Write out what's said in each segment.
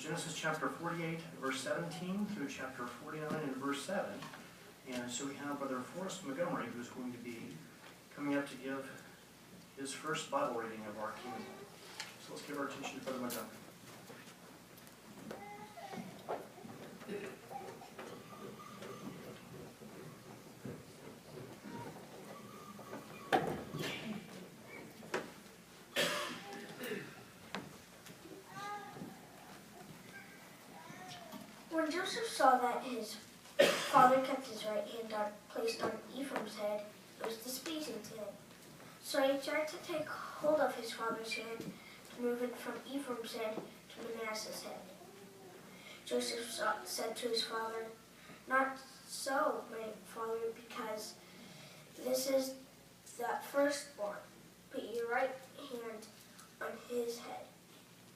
Genesis chapter 48, verse 17 through chapter 49 and verse 7. And so we have Brother Forrest Montgomery, who's going to be coming up to give his first Bible reading of our community. So let's give our attention to Brother Montgomery. When Joseph saw that his father kept his right hand placed on Ephraim's head, it was displeasing to him. So he tried to take hold of his father's hand to move it from Ephraim's head to Manasseh's head. Joseph said to his father, "Not so, my father, because this is the firstborn. Put your right hand on his head."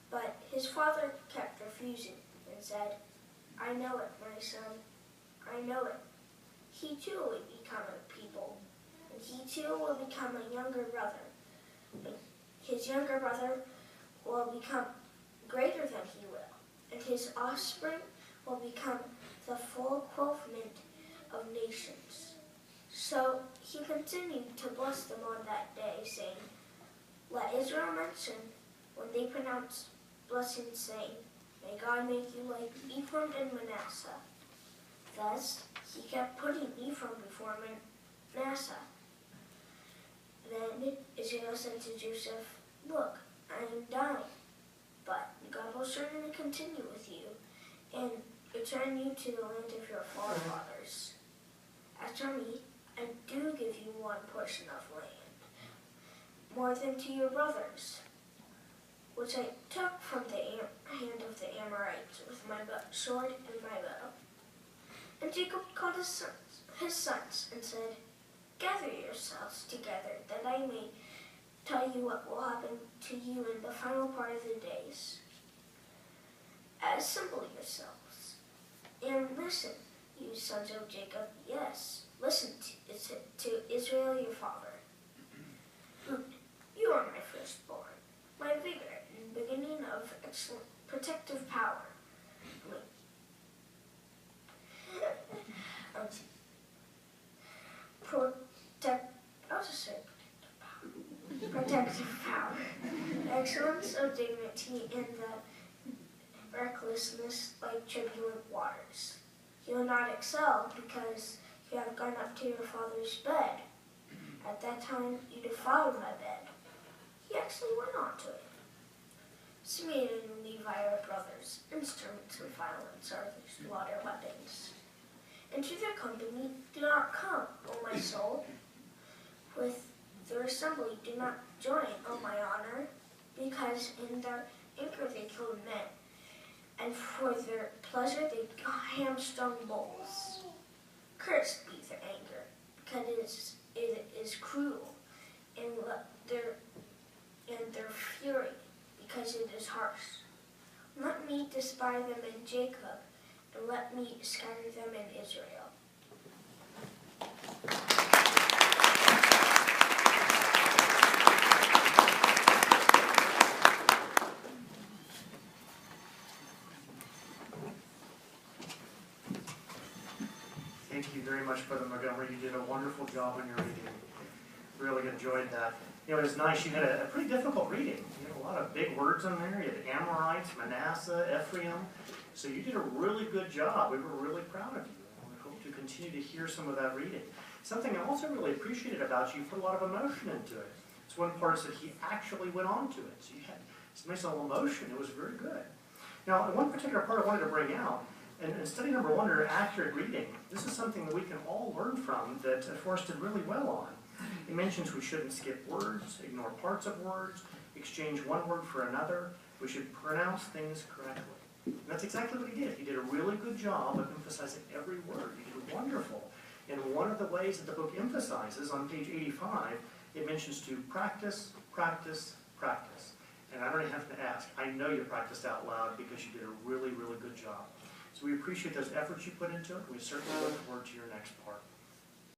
But his father kept refusing and said, "I know it, my son, I know it. He too will become a people, and he too will become a younger brother. And his younger brother will become greater than he will, and his offspring will become the full fulfillment of nations." So he continued to bless them on that day, saying, "Let Israel mention when they pronounce blessings, saying, 'May God make you like Ephraim and Manasseh.'" Thus he kept putting Ephraim before Manasseh. Then Israel said to Joseph, "Look, I am dying, but God will certainly continue with you and return you to the land of your forefathers. As for me, I do give you one portion of land, more than to your brothers, which I took from the hand of the Amorites with my sword and my bow." And Jacob called his sons and said, "Gather yourselves together, that I may tell you what will happen to you in the final part of the days. Assemble yourselves, and listen, you sons of Jacob, yes, listen to Israel your father. You are my firstborn, my vigor and beginning of excellent protective power. Protective power, excellence of dignity, and the recklessness like turbulent waters. You will not excel because you have gone up to your father's bed. At that time you defiled my bed." He actually went on to it. "Simeon and Levi are brothers. Instruments of violence are their slaughter weapons. Into their company do not come, O my soul. With their assembly do not join, O my honor, because in their anger they killed men, and for their pleasure they hamstrung bulls. Cursed be their anger, because it is cruel, and their fury, because it is harsh. Let me despise them in Jacob, and let me scatter them in Israel." Thank you very much, Brother Montgomery. You did a wonderful job on your reading. Really enjoyed that. You know, it was nice. You had a pretty difficult reading. You had a lot of big words in there. You had Amorites, Manasseh, Ephraim. So you did a really good job. We were really proud of you. And we hope to continue to hear some of that reading. Something I also really appreciated about you put a lot of emotion into it. It's one part that he actually went on to it. So you had some nice little emotion. It was very good. Now, one particular part I wanted to bring out, and in study number 1 under accurate reading, this is something that we can all learn from that Forrest did really well on. He mentions we shouldn't skip words, ignore parts of words, exchange one word for another. We should pronounce things correctly. And that's exactly what he did. He did a really good job of emphasizing every word. He did wonderful. And one of the ways that the book emphasizes, on page 85, it mentions to practice, practice, practice. And I don't even have to ask. I know you practiced out loud because you did a really, really good job. So we appreciate those efforts you put into it. We certainly look forward to your next part.